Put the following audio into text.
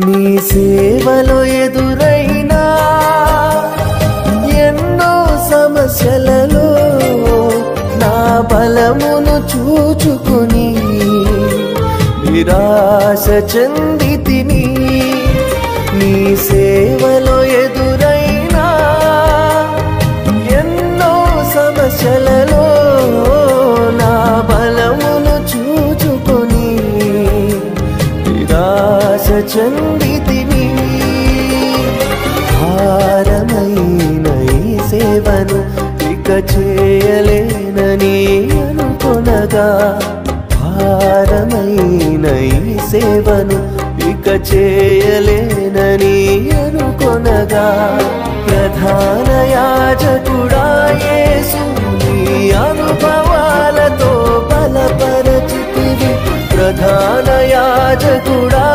నీ సేవలో ఎదురైనా ఎన్నో సమస్యలలో నా బలమును చూచుకుని నిరాశ చెందితిని. నీ సేవలో ఎదురైనా ఎన్నో సమస్యలలో నా బలమును చూచుకుని నిరాశ చెందితిని. భారమైన ఈ సేవను ఇక చేయలేనని అనుకొనగా, భారమైన ఈ సేవను ఇక చేయలేనని అనుకొనగా, ప్రధాన యాజకుడా యేసు నీ అనుభవాలతో బలపరచితివి. ప్రధాన యాజకుడా